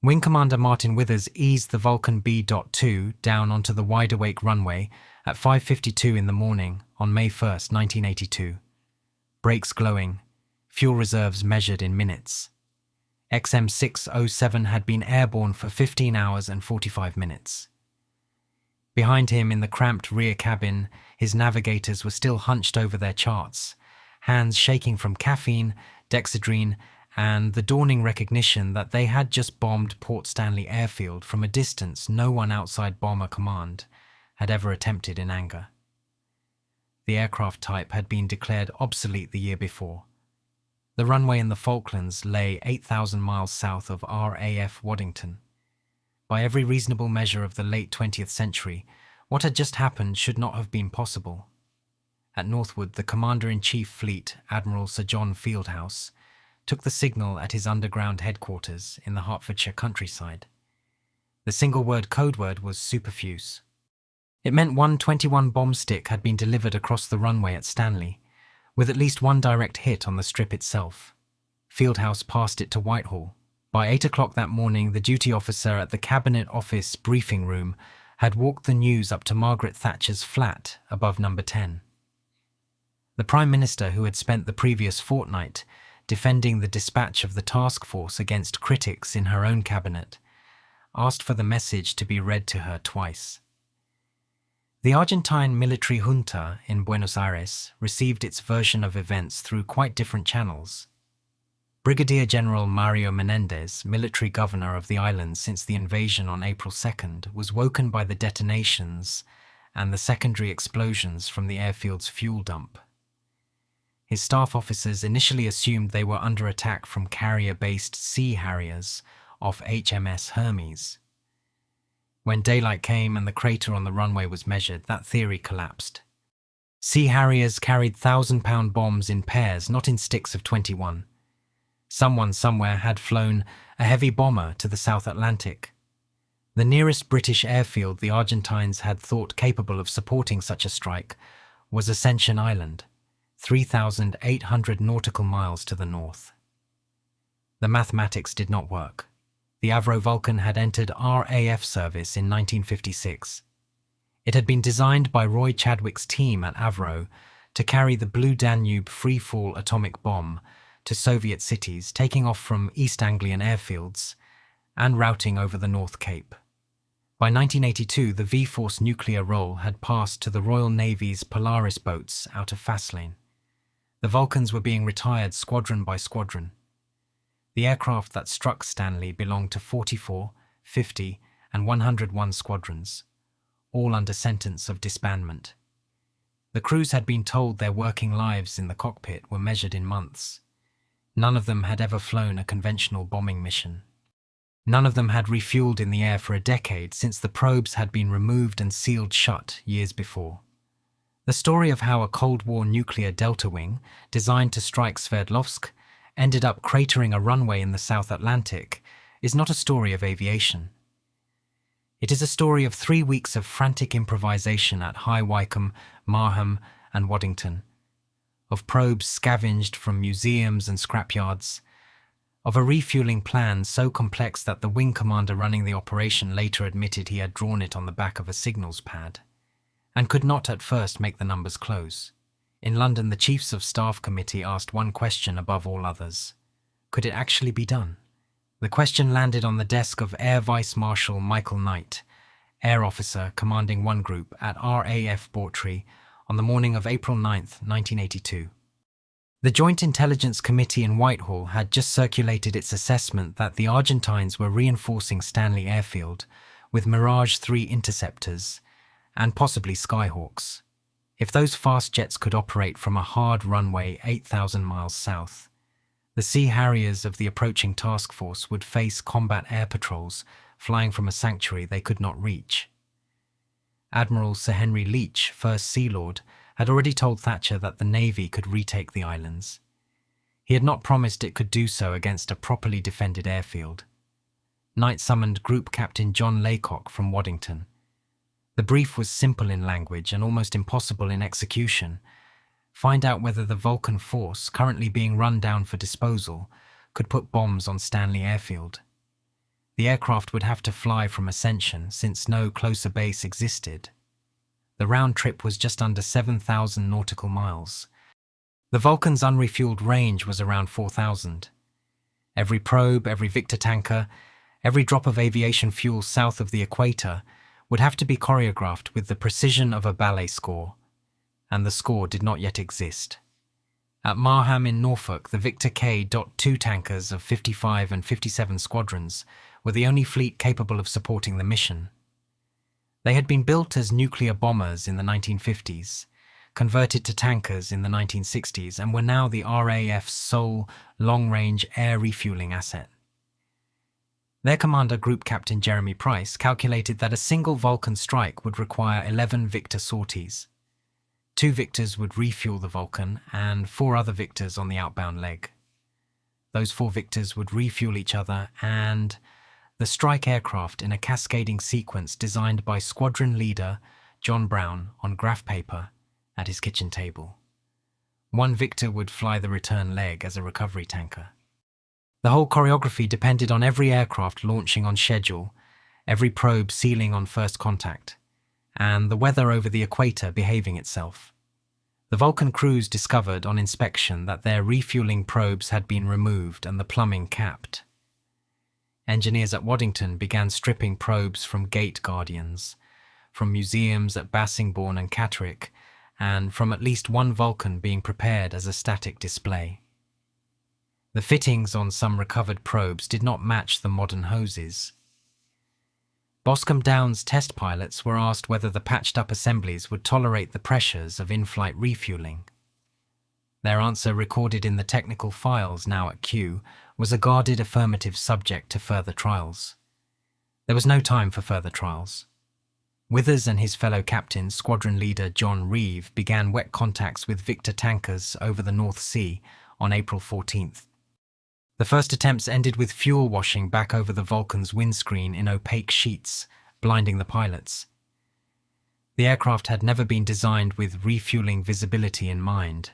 Wing Commander Martin Withers eased the Vulcan B.2 down onto the wide-awake runway at 5:52 in the morning on May 1st, 1982. Brakes glowing, fuel reserves measured in minutes. XM607 had been airborne for 15 hours and 45 minutes. Behind him in the cramped rear cabin, his navigators were still hunched over their charts, hands shaking from caffeine, dexedrine, and the dawning recognition that they had just bombed Port Stanley Airfield from a distance no one outside Bomber Command had ever attempted in anger. The aircraft type had been declared obsolete the year before. The runway in the Falklands lay 8,000 miles south of RAF Waddington. By every reasonable measure of the late 20th century, what had just happened should not have been possible. At Northwood, the Commander-in-Chief Fleet, Admiral Sir John Fieldhouse, took the signal at his underground headquarters in the Hertfordshire countryside. The single-word codeword was superfuse. It meant one 21 bomb stick had been delivered across the runway at Stanley, with at least one direct hit on the strip itself. Fieldhouse passed it to Whitehall. By 8 o'clock that morning, the duty officer at the Cabinet Office briefing room had walked the news up to Margaret Thatcher's flat above number 10. The Prime Minister, who had spent the previous fortnight defending the dispatch of the task force against critics in her own cabinet, asked for the message to be read to her twice. The Argentine military junta in Buenos Aires received its version of events through quite different channels. Brigadier General Mario Menendez, military governor of the island since the invasion on April 2nd, was woken by the detonations and the secondary explosions from the airfield's fuel dump. His staff officers initially assumed they were under attack from carrier-based Sea Harriers off HMS Hermes. When daylight came and the crater on the runway was measured, that theory collapsed. Sea Harriers carried 1,000-pound bombs in pairs, not in sticks of 21. Someone somewhere had flown a heavy bomber to the South Atlantic. The nearest British airfield the Argentines had thought capable of supporting such a strike was Ascension Island, 3,800 nautical miles to the north. The mathematics did not work. The Avro Vulcan had entered RAF service in 1956. It had been designed by Roy Chadwick's team at Avro to carry the Blue Danube free-fall atomic bomb to Soviet cities, taking off from East Anglian airfields and routing over the North Cape. By 1982, the V-Force nuclear role had passed to the Royal Navy's Polaris boats out of Faslane. The Vulcans were being retired squadron by squadron. The aircraft that struck Stanley belonged to 44, 50, and 101 squadrons, all under sentence of disbandment. The crews had been told their working lives in the cockpit were measured in months. None of them had ever flown a conventional bombing mission. None of them had refueled in the air for a decade since the probes had been removed and sealed shut years before. The story of how a Cold War nuclear delta wing, designed to strike Sverdlovsk, ended up cratering a runway in the South Atlantic is not a story of aviation. It is a story of 3 weeks of frantic improvisation at High Wycombe, Marham, and Waddington, of probes scavenged from museums and scrapyards, of a refueling plan so complex that the wing commander running the operation later admitted he had drawn it on the back of a signals pad, and could not at first make the numbers close. In London, the Chiefs of Staff Committee asked one question above all others. Could it actually be done? The question landed on the desk of Air Vice Marshal Michael Knight, air officer commanding one group at RAF Bawtry on the morning of April 9, 1982. The Joint Intelligence Committee in Whitehall had just circulated its assessment that the Argentines were reinforcing Stanley Airfield with Mirage 3 interceptors and possibly Skyhawks. If those fast jets could operate from a hard runway 8,000 miles south, the Sea Harriers of the approaching task force would face combat air patrols flying from a sanctuary they could not reach. Admiral Sir Henry Leach, First Sea Lord, had already told Thatcher that the Navy could retake the islands. He had not promised it could do so against a properly defended airfield. Knight summoned Group Captain John Laycock from Waddington. The brief was simple in language and almost impossible in execution. Find out whether the Vulcan force, currently being run down for disposal, could put bombs on Stanley Airfield. The aircraft would have to fly from Ascension since no closer base existed. The round trip was just under 7,000 nautical miles. The Vulcan's unrefueled range was around 4,000. Every probe, every Victor tanker, every drop of aviation fuel south of the equator would have to be choreographed with the precision of a ballet score, and the score did not yet exist. At Marham in Norfolk, the Victor K.2 tankers of 55 and 57 squadrons were the only fleet capable of supporting the mission. They had been built as nuclear bombers in the 1950s, converted to tankers in the 1960s, and were now the RAF's sole long-range air refueling asset. Their commander, Group Captain Jeremy Price, calculated that a single Vulcan strike would require 11 Victor sorties. 2 Victors would refuel the Vulcan and 4 other Victors on the outbound leg. Those 4 Victors would refuel each other and the strike aircraft in a cascading sequence designed by squadron leader John Brown on graph paper at his kitchen table. 1 Victor would fly the return leg as a recovery tanker. The whole choreography depended on every aircraft launching on schedule, every probe sealing on first contact, and the weather over the equator behaving itself. The Vulcan crews discovered on inspection that their refueling probes had been removed and the plumbing capped. Engineers at Waddington began stripping probes from gate guardians, from museums at Bassingbourn and Catterick, and from at least 1 Vulcan being prepared as a static display. The fittings on some recovered probes did not match the modern hoses. Boscombe Downs test pilots were asked whether the patched-up assemblies would tolerate the pressures of in-flight refueling. Their answer, recorded in the technical files now at Kew, was a guarded affirmative subject to further trials. There was no time for further trials. Withers and his fellow captain, squadron leader John Reeve, began wet contacts with Victor tankers over the North Sea on April 14th. The first attempts ended with fuel washing back over the Vulcan's windscreen in opaque sheets, blinding the pilots. The aircraft had never been designed with refueling visibility in mind.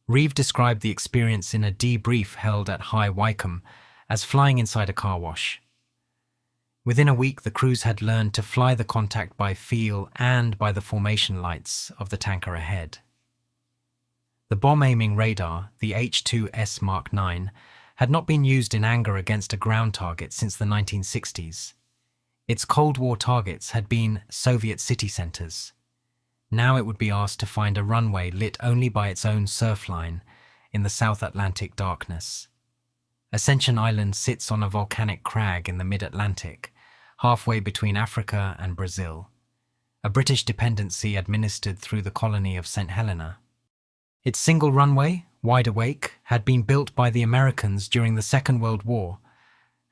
Reeve described the experience in a debrief held at High Wycombe as flying inside a car wash. Within a week, the crews had learned to fly the contact by feel and by the formation lights of the tanker ahead. The bomb-aiming radar, the H-2S Mark IX, had not been used in anger against a ground target since the 1960s. Its Cold War targets had been Soviet city centers. Now it would be asked to find a runway lit only by its own surf line in the South Atlantic darkness. Ascension Island sits on a volcanic crag in the mid-Atlantic, halfway between Africa and Brazil, a British dependency administered through the colony of St. Helena. Its single runway, Wide Awake, had been built by the Americans during the Second World War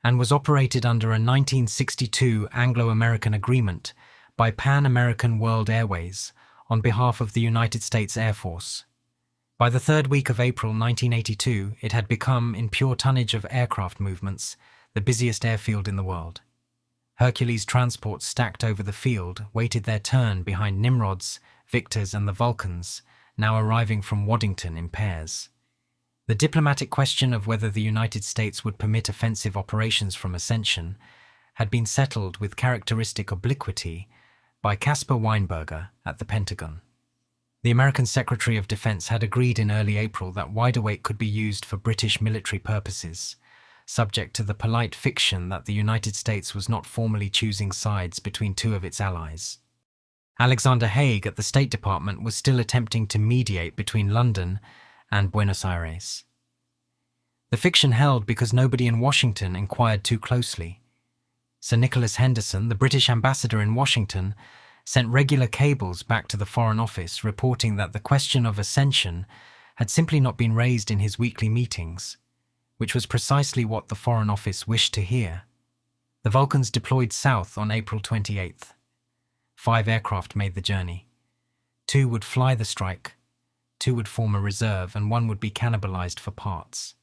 and was operated under a 1962 Anglo-American agreement by Pan American World Airways on behalf of the United States Air Force. By the 3rd week of April 1982, it had become, in pure tonnage of aircraft movements, the busiest airfield in the world. Hercules transports stacked over the field waited their turn behind Nimrods, Victors and the Vulcans, now arriving from Waddington in pairs. The diplomatic question of whether the United States would permit offensive operations from Ascension had been settled with characteristic obliquity by Caspar Weinberger at the Pentagon. The American Secretary of Defense had agreed in early April that Wide Awake could be used for British military purposes, subject to the polite fiction that the United States was not formally choosing sides between 2 of its allies. Alexander Haig at the State Department was still attempting to mediate between London and Buenos Aires. The fiction held because nobody in Washington inquired too closely. Sir Nicholas Henderson, the British ambassador in Washington, sent regular cables back to the Foreign Office reporting that the question of Ascension had simply not been raised in his weekly meetings, which was precisely what the Foreign Office wished to hear. The Vulcans deployed south on April 28th. 5 aircraft made the journey. 2 would fly the strike, 2 would form a reserve, and 1 would be cannibalized for parts.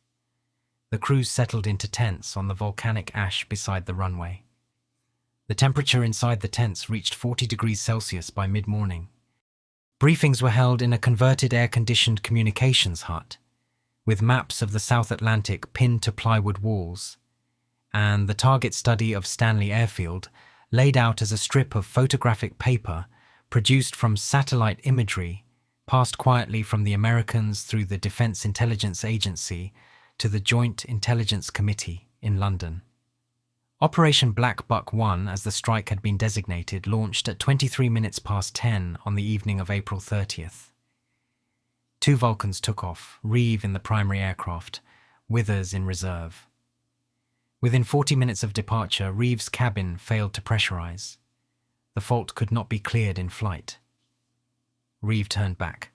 The crews settled into tents on the volcanic ash beside the runway. The temperature inside the tents reached 40 degrees Celsius by mid-morning. Briefings were held in a converted air-conditioned communications hut, with maps of the South Atlantic pinned to plywood walls. and the target study of Stanley Airfield, laid out as a strip of photographic paper produced from satellite imagery, passed quietly from the Americans through the Defense Intelligence Agency to the Joint Intelligence Committee in London. Operation Black Buck 1, as the strike had been designated, launched at 23 minutes past 10 on the evening of April 30th. 2 Vulcans took off, Reeve in the primary aircraft, Withers in reserve. Within 40 minutes of departure, Reeve's cabin failed to pressurize. The fault could not be cleared in flight. Reeve turned back.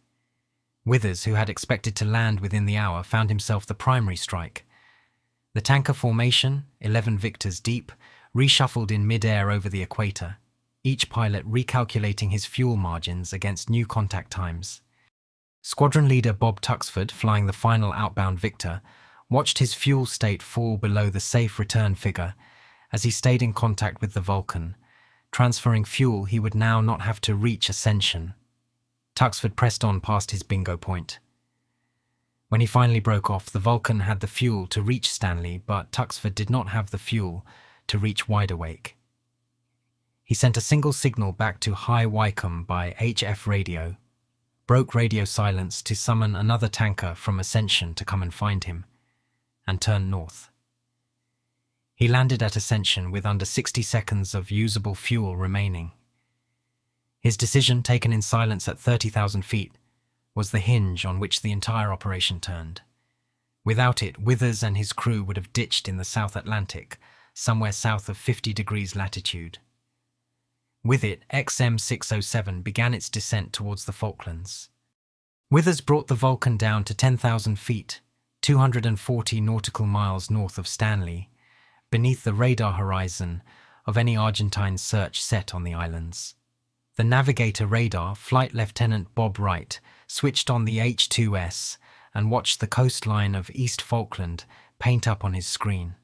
Withers, who had expected to land within the hour, found himself the primary strike. The tanker formation, 11 Victors deep, reshuffled in mid-air over the equator, each pilot recalculating his fuel margins against new contact times. Squadron leader Bob Tuxford, flying the final outbound Victor, watched his fuel state fall below the safe return figure as he stayed in contact with the Vulcan, transferring fuel he would now not have to reach ascension. Tuxford pressed on past his bingo point. When he finally broke off, the Vulcan had the fuel to reach Stanley, but Tuxford did not have the fuel to reach Wide Awake. He sent a single signal back to High Wycombe by HF radio, broke radio silence to summon another tanker from Ascension to come and find him, and turned north. He landed at Ascension with under 60 seconds of usable fuel remaining. His decision, taken in silence at 30,000 feet, was the hinge on which the entire operation turned. Without it, Withers and his crew would have ditched in the South Atlantic, somewhere south of 50 degrees latitude. With it, XM-607 began its descent towards the Falklands. Withers brought the Vulcan down to 10,000 feet, 240 nautical miles north of Stanley, beneath the radar horizon of any Argentine search set on the islands. The navigator radar, Flight Lieutenant Bob Wright, switched on the H-2S and watched the coastline of East Falkland paint up on his screen.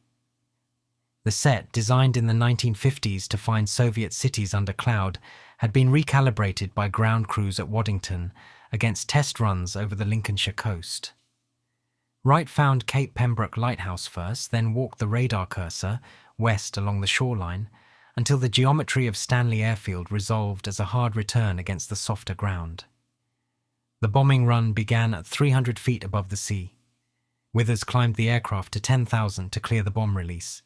The set, designed in the 1950s to find Soviet cities under cloud, had been recalibrated by ground crews at Waddington against test runs over the Lincolnshire coast. Wright found Cape Pembroke Lighthouse first, then walked the radar cursor west along the shoreline until the geometry of Stanley Airfield resolved as a hard return against the softer ground. The bombing run began at 300 feet above the sea. Withers climbed the aircraft to 10,000 to clear the bomb release.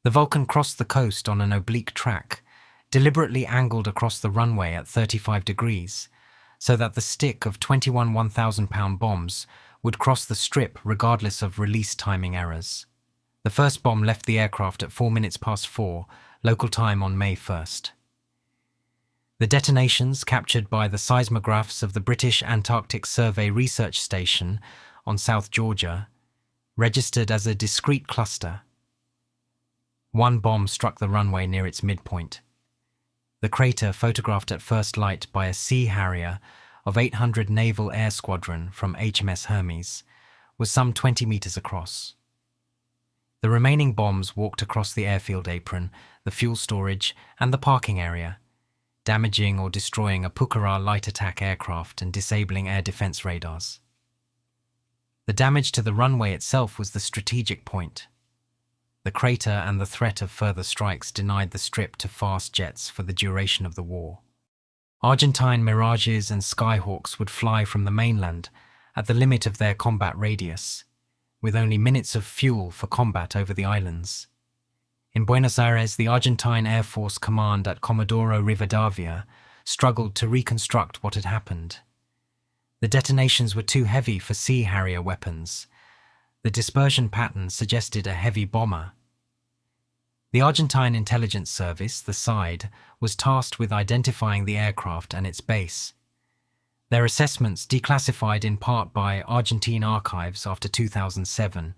The Vulcan crossed the coast on an oblique track, deliberately angled across the runway at 35 degrees, so that the stick of 21 1,000-pound bombs would cross the strip regardless of release timing errors. The first bomb left the aircraft at 4 minutes past 4, local time on May 1st. The detonations, captured by the seismographs of the British Antarctic Survey Research Station on South Georgia, registered as a discrete cluster. One bomb struck the runway near its midpoint. The crater, photographed at first light by a Sea Harrier of 800 Naval Air Squadron from HMS Hermes, was some 20 meters across. The remaining bombs walked across the airfield apron, the fuel storage, and the parking area, damaging or destroying a Pucará light attack aircraft and disabling air defense radars. The damage to the runway itself was the strategic point. The crater and the threat of further strikes denied the strip to fast jets for the duration of the war. Argentine Mirages and Skyhawks would fly from the mainland at the limit of their combat radius, with only minutes of fuel for combat over the islands. In Buenos Aires, the Argentine Air Force Command at Comodoro Rivadavia struggled to reconstruct what had happened. The detonations were too heavy for Sea Harrier weapons. The dispersion pattern suggested a heavy bomber. The Argentine Intelligence Service, the SIDE, was tasked with identifying the aircraft and its base. Their assessments, declassified in part by Argentine archives after 2007,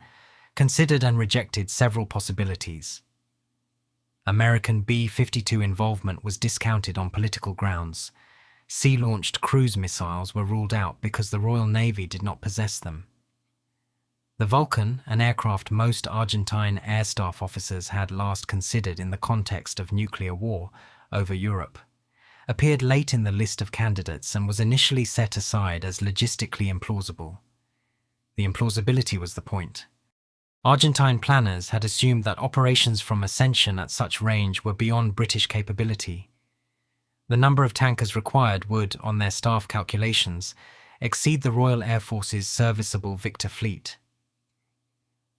considered and rejected several possibilities. American B-52 involvement was discounted on political grounds. Sea-launched cruise missiles were ruled out because the Royal Navy did not possess them. The Vulcan, an aircraft most Argentine air staff officers had last considered in the context of nuclear war over Europe, appeared late in the list of candidates and was initially set aside as logistically implausible. The implausibility was the point. Argentine planners had assumed that operations from Ascension at such range were beyond British capability. The number of tankers required would, on their staff calculations, exceed the Royal Air Force's serviceable Victor fleet.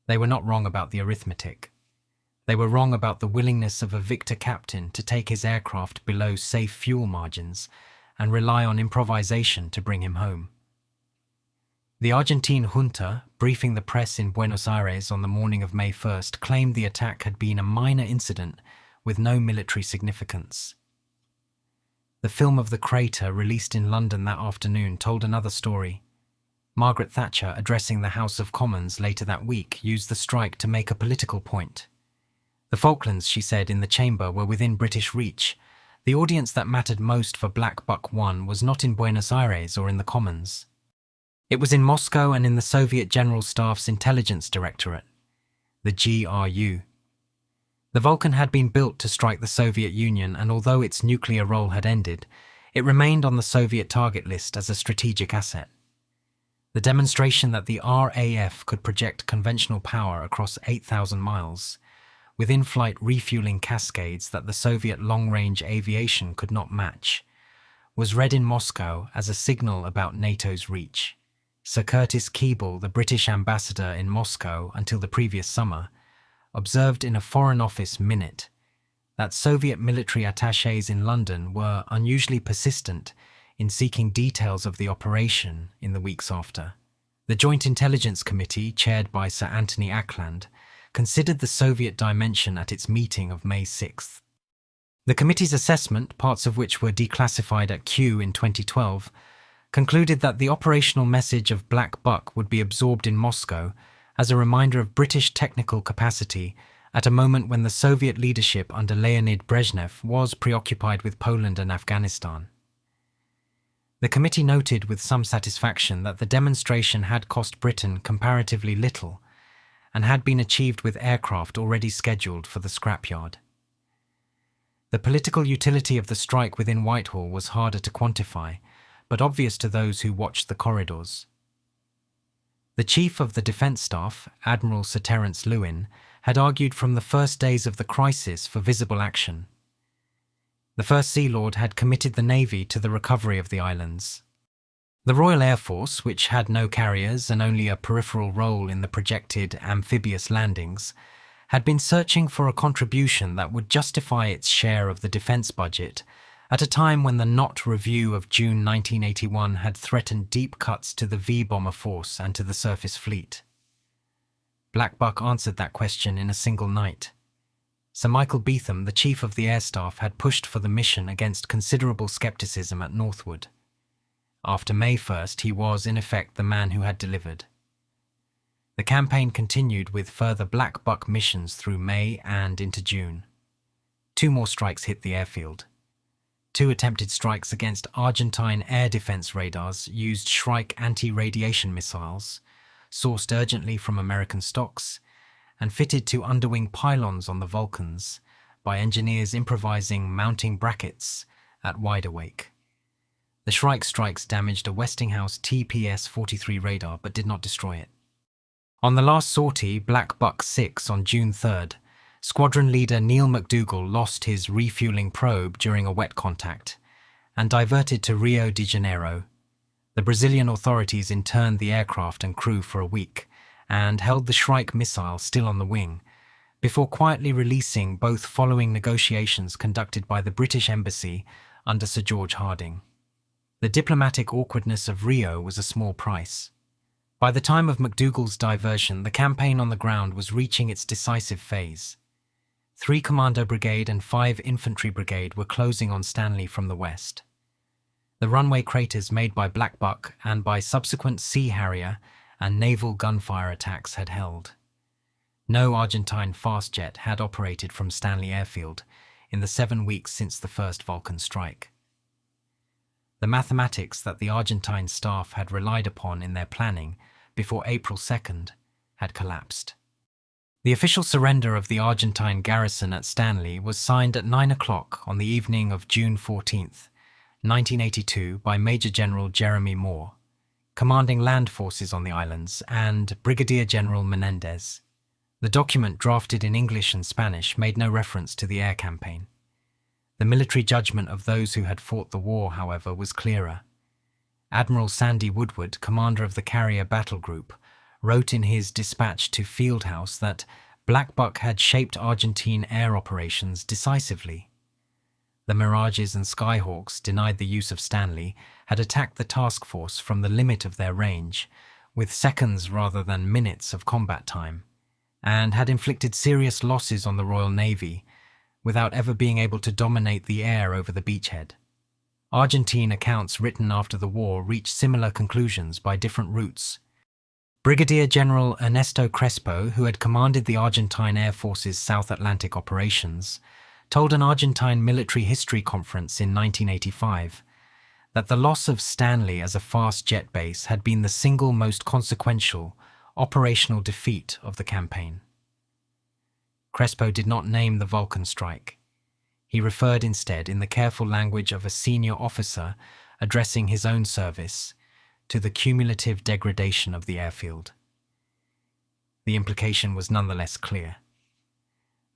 They were not wrong about the arithmetic. They were wrong about the willingness of a Victor captain to take his aircraft below safe fuel margins and rely on improvisation to bring him home. The Argentine junta, briefing the press in Buenos Aires on the morning of May 1st, claimed the attack had been a minor incident with no military significance. The film of the crater released in London that afternoon told another story. Margaret Thatcher, addressing the House of Commons later that week, used the strike to make a political point. The Falklands, she said in the chamber, were within British reach. The audience that mattered most for Black Buck 1 was not in Buenos Aires or in the Commons. It was in Moscow and in the Soviet General Staff's Intelligence Directorate, the GRU. The Vulcan had been built to strike the Soviet Union, and although its nuclear role had ended, it remained on the Soviet target list as a strategic asset. The demonstration that the RAF could project conventional power across 8,000 miles, with in-flight refueling cascades that the Soviet long-range aviation could not match, was read in Moscow as a signal about NATO's reach. Sir Curtis Keeble, the British ambassador in Moscow until the previous summer, observed in a Foreign Office minute that Soviet military attachés in London were unusually persistent in seeking details of the operation in the weeks after. The Joint Intelligence Committee, chaired by Sir Anthony Ackland, considered the Soviet dimension at its meeting of May 6th. The committee's assessment, parts of which were declassified at Kew in 2012, concluded that the operational message of Black Buck would be absorbed in Moscow as a reminder of British technical capacity at a moment when the Soviet leadership under Leonid Brezhnev was preoccupied with Poland and Afghanistan. The committee noted with some satisfaction that the demonstration had cost Britain comparatively little and had been achieved with aircraft already scheduled for the scrapyard. The political utility of the strike within Whitehall was harder to quantify, but obvious to those who watched the corridors. The Chief of the Defence Staff, Admiral Sir Terence Lewin, had argued from the first days of the crisis for visible action. The First Sea Lord had committed the Navy to the recovery of the islands. The Royal Air Force, which had no carriers and only a peripheral role in the projected amphibious landings, had been searching for a contribution that would justify its share of the defence budget at a time when the Knott Review of June 1981 had threatened deep cuts to the V-bomber force and to the surface fleet. Black Buck answered that question in a single night. Sir Michael Beetham, the Chief of the Air Staff, had pushed for the mission against considerable scepticism at Northwood. After May 1st, he was, in effect, the man who had delivered. The campaign continued with further Black Buck missions through May and into June. 2 more strikes hit the airfield. 2 attempted strikes against Argentine air defense radars used Shrike anti-radiation missiles, sourced urgently from American stocks, and fitted to underwing pylons on the Vulcans by engineers improvising mounting brackets at Wide Awake. The Shrike strikes damaged a Westinghouse TPS-43 radar but did not destroy it. On the last sortie, Black Buck 6 on June 3rd, squadron leader Neil McDougall lost his refueling probe during a wet contact and diverted to Rio de Janeiro. The Brazilian authorities interned the aircraft and crew for a week and held the Shrike missile still on the wing, before quietly releasing both following negotiations conducted by the British Embassy under Sir George Harding. The diplomatic awkwardness of Rio was a small price. By the time of McDougall's diversion, the campaign on the ground was reaching its decisive phase. 3 Commando Brigade and 5 Infantry Brigade were closing on Stanley from the west. The runway craters made by Black Buck and by subsequent Sea Harrier and naval gunfire attacks had held. No Argentine fast jet had operated from Stanley Airfield in the 7 weeks since the first Vulcan strike. The mathematics that the Argentine staff had relied upon in their planning before April 2nd had collapsed. The official surrender of the Argentine garrison at Stanley was signed at 9 o'clock on the evening of June 14th, 1982 by Major General Jeremy Moore, commanding land forces on the islands, and Brigadier General Menendez. The document, drafted in English and Spanish, made no reference to the air campaign. The military judgment of those who had fought the war, however, was clearer. Admiral Sandy Woodward, commander of the carrier battle group, wrote in his dispatch to Fieldhouse that Blackbuck had shaped Argentine air operations decisively. The Mirages and Skyhawks, denied the use of Stanley, had attacked the task force from the limit of their range, with seconds rather than minutes of combat time, and had inflicted serious losses on the Royal Navy, without ever being able to dominate the air over the beachhead. Argentine accounts written after the war reached similar conclusions by different routes. Brigadier General Ernesto Crespo, who had commanded the Argentine Air Force's South Atlantic operations, told an Argentine military history conference in 1985 that the loss of Stanley as a fast jet base had been the single most consequential operational defeat of the campaign. Crespo did not name the Vulcan strike. He referred instead, in the careful language of a senior officer addressing his own service, to the cumulative degradation of the airfield. The implication was nonetheless clear.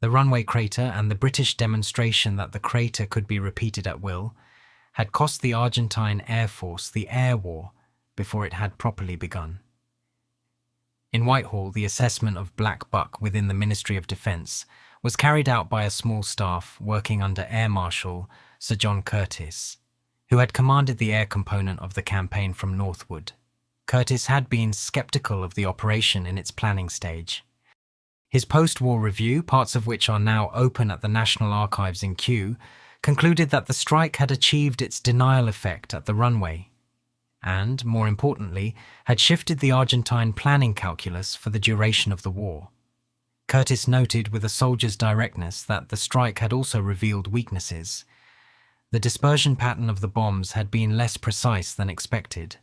The runway crater and the British demonstration that the crater could be repeated at will had cost the Argentine Air Force the air war before it had properly begun. In Whitehall, the assessment of Black Buck within the Ministry of Defence was carried out by a small staff working under Air Marshal Sir John Curtis, who had commanded the air component of the campaign from Northwood. Curtis had been sceptical of the operation in its planning stage. His post-war review, parts of which are now open at the National Archives in Kew, concluded that the strike had achieved its denial effect at the runway, and, more importantly, had shifted the Argentine planning calculus for the duration of the war. Curtis noted with a soldier's directness that the strike had also revealed weaknesses. The dispersion pattern of the bombs had been less precise than expected.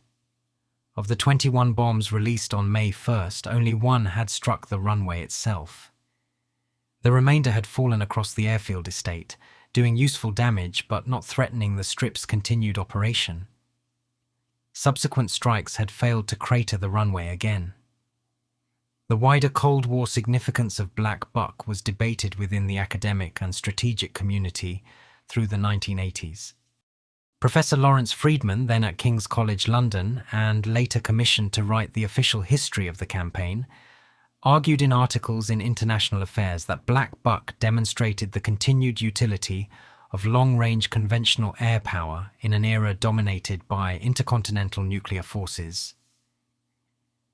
Of the 21 bombs released on May 1st, only one had struck the runway itself. The remainder had fallen across the airfield estate, doing useful damage but not threatening the strip's continued operation. Subsequent strikes had failed to crater the runway again. The wider Cold War significance of Black Buck was debated within the academic and strategic community through the 1980s. Professor Lawrence Freedman, then at King's College London and later commissioned to write the official history of the campaign, argued in articles in International Affairs that Black Buck demonstrated the continued utility of long-range conventional air power in an era dominated by intercontinental nuclear forces.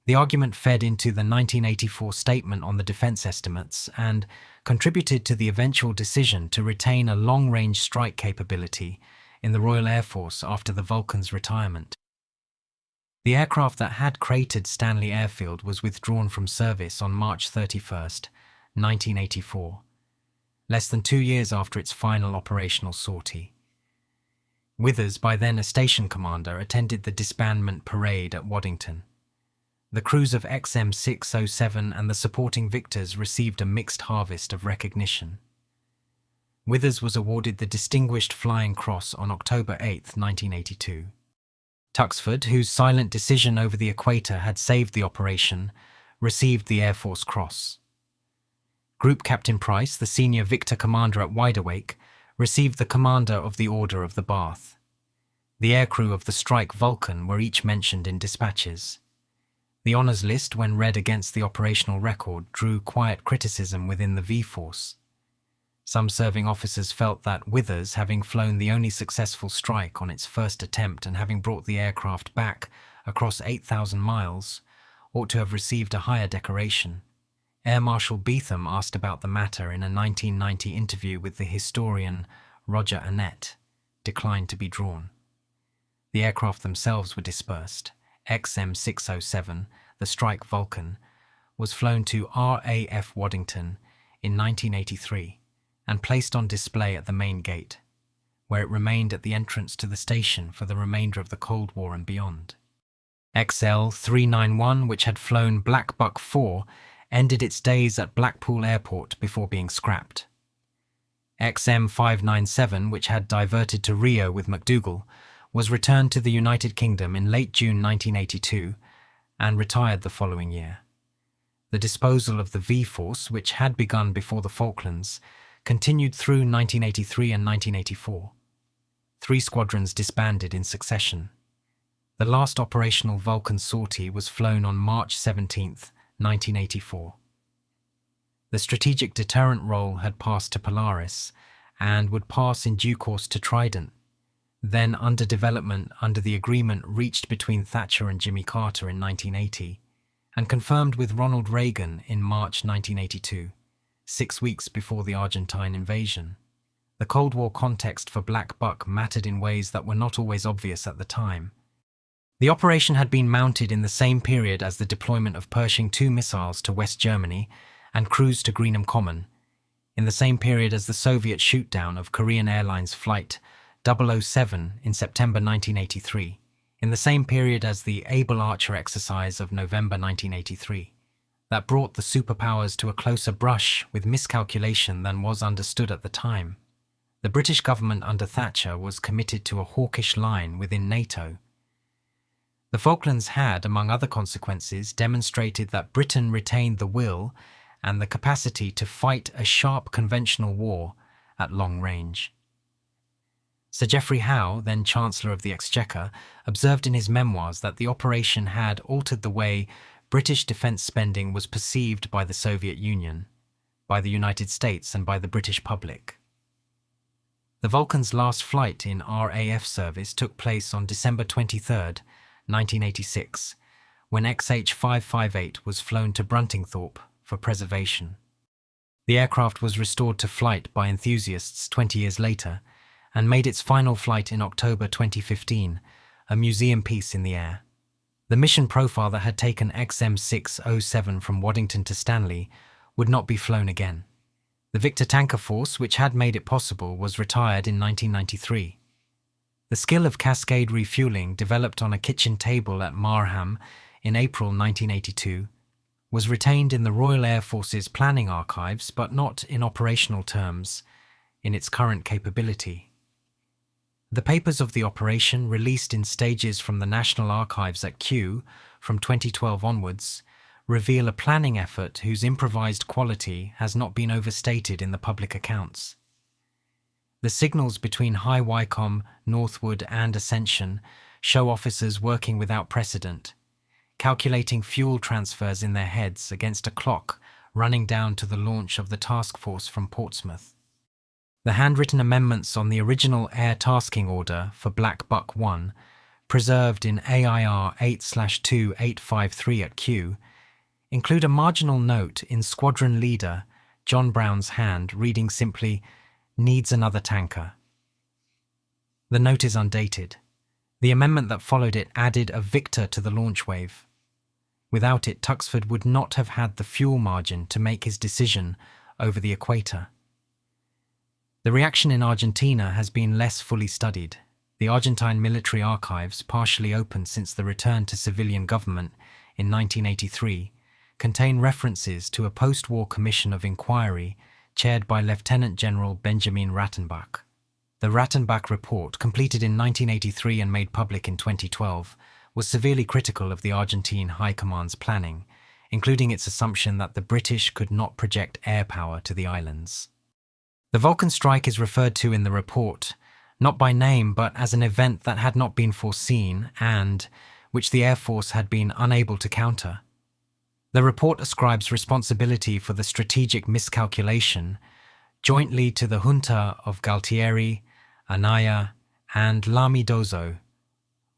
The argument fed into the 1984 statement on the defence estimates and contributed to the eventual decision to retain a long-range strike capability in the Royal Air Force after the Vulcan's retirement. The aircraft that had cratered Stanley Airfield was withdrawn from service on March 31st, 1984, less than 2 years after its final operational sortie. Withers, by then a station commander, attended the disbandment parade at Waddington. The crews of XM607 and the supporting Victors received a mixed harvest of recognition. Withers was awarded the Distinguished Flying Cross on October 8, 1982. Tuxford, whose silent decision over the equator had saved the operation, received the Air Force Cross. Group Captain Price, the senior Victor commander at Wideawake, received the Commander of the Order of the Bath. The aircrew of the strike Vulcan were each mentioned in dispatches. The honours list, when read against the operational record, drew quiet criticism within the V-Force. Some serving officers felt that Withers, having flown the only successful strike on its first attempt and having brought the aircraft back across 8,000 miles, ought to have received a higher decoration. Air Marshal Beetham asked about the matter in a 1990 interview with the historian Roger Annett, declined to be drawn. The aircraft themselves were dispersed. XM607, the strike Vulcan, was flown to RAF Waddington in 1983 and placed on display at the main gate, where it remained at the entrance to the station for the remainder of the Cold War and beyond. XL391, which had flown Black Buck 4, ended its days at Blackpool Airport before being scrapped. XM597, which had diverted to Rio with McDougall, was returned to the United Kingdom in late June 1982 and retired the following year. The disposal of the V-Force, which had begun before the Falklands, continued through 1983 and 1984. 3 squadrons disbanded in succession. The last operational Vulcan sortie was flown on March 17, 1984. The strategic deterrent role had passed to Polaris and would pass in due course to Trident, then under development under the agreement reached between Thatcher and Jimmy Carter in 1980 and confirmed with Ronald Reagan in March 1982, 6 weeks before the Argentine invasion. The Cold War context for Black Buck mattered in ways that were not always obvious at the time. The operation had been mounted in the same period as the deployment of Pershing II missiles to West Germany and crews to Greenham Common, in the same period as the Soviet shootdown of Korean Airlines Flight 007 in September 1983, in the same period as the Able Archer exercise of November 1983, that brought the superpowers to a closer brush with miscalculation than was understood at the time. The British government under Thatcher was committed to a hawkish line within NATO. The Falklands had, among other consequences, demonstrated that Britain retained the will and the capacity to fight a sharp conventional war at long range. Sir Geoffrey Howe, then Chancellor of the Exchequer, observed in his memoirs that the operation had altered the way British defence spending was perceived by the Soviet Union, by the United States and by the British public. The Vulcan's last flight in RAF service took place on December 23, 1986, when XH-558 was flown to Bruntingthorpe for preservation. The aircraft was restored to flight by enthusiasts 20 years later and made its final flight in October 2015, a museum piece in the air. The mission profile that had taken XM607 from Waddington to Stanley would not be flown again. The Victor Tanker Force, which had made it possible, was retired in 1993. The skill of cascade refueling, developed on a kitchen table at Marham in April 1982, was retained in the Royal Air Force's planning archives, but not in operational terms, in its current capability. The papers of the operation, released in stages from the National Archives at Kew from 2012 onwards, reveal a planning effort whose improvised quality has not been overstated in the public accounts. The signals between High Wycombe, Northwood and Ascension show officers working without precedent, calculating fuel transfers in their heads against a clock running down to the launch of the task force from Portsmouth. The handwritten amendments on the original air tasking order for Black Buck 1, preserved in AIR 8/2853 at Kew, include a marginal note in Squadron Leader John Brown's hand reading simply, "Needs another tanker." The note is undated. The amendment that followed it added a Victor to the launch wave. Without it, Tuxford would not have had the fuel margin to make his decision over the equator. The reaction in Argentina has been less fully studied. The Argentine military archives, partially opened since the return to civilian government in 1983, contain references to a post-war commission of inquiry chaired by Lieutenant General Benjamin Rattenbach. The Rattenbach report, completed in 1983 and made public in 2012, was severely critical of the Argentine High Command's planning, including its assumption that the British could not project air power to the islands. The Vulcan strike is referred to in the report, not by name but as an event that had not been foreseen and which the Air Force had been unable to counter. The report ascribes responsibility for the strategic miscalculation jointly to the junta of Galtieri, Anaya, and Lamidoso,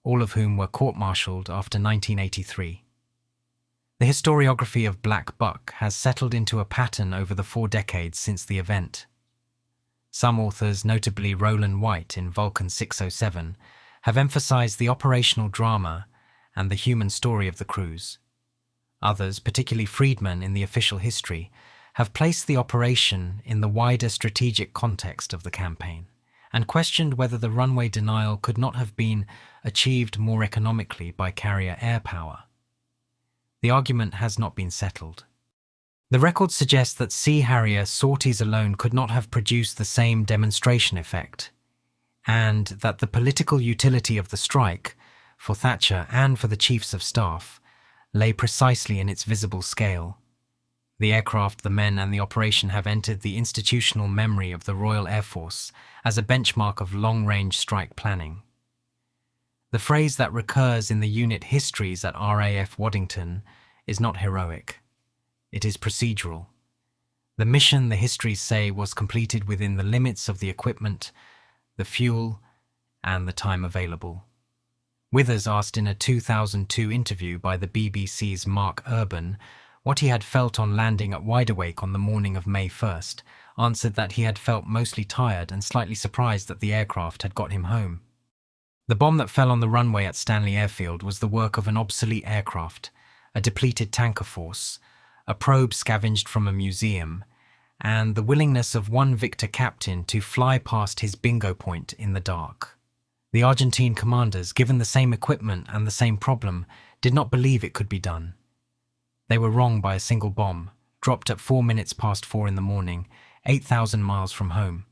all of whom were court-martialed after 1983. The historiography of Black Buck has settled into a pattern over the 4 decades since the event. Some authors, notably Rowland White in Vulcan 607, have emphasized the operational drama and the human story of the cruise. Others, particularly Freedman in the official history, have placed the operation in the wider strategic context of the campaign and questioned whether the runway denial could not have been achieved more economically by carrier air power. The argument has not been settled. The records suggest that Sea Harrier sorties alone could not have produced the same demonstration effect, and that the political utility of the strike, for Thatcher and for the Chiefs of Staff, lay precisely in its visible scale. The aircraft, the men, and the operation have entered the institutional memory of the Royal Air Force as a benchmark of long-range strike planning. The phrase that recurs in the unit histories at RAF Waddington is not heroic. It is procedural. The mission, the histories say, was completed within the limits of the equipment, the fuel, and the time available. Withers asked in a 2002 interview by the BBC's Mark Urban what he had felt on landing at Wideawake on the morning of May 1st, answered that he had felt mostly tired and slightly surprised that the aircraft had got him home. The bomb that fell on the runway at Stanley Airfield was the work of an obsolete aircraft, a depleted tanker force, a probe scavenged from a museum, and the willingness of one victor captain to fly past his bingo point in the dark. The Argentine commanders, given the same equipment and the same problem, did not believe it could be done. They were wrong by a single bomb, dropped at 4 minutes past 4 in the morning, 8,000 miles from home.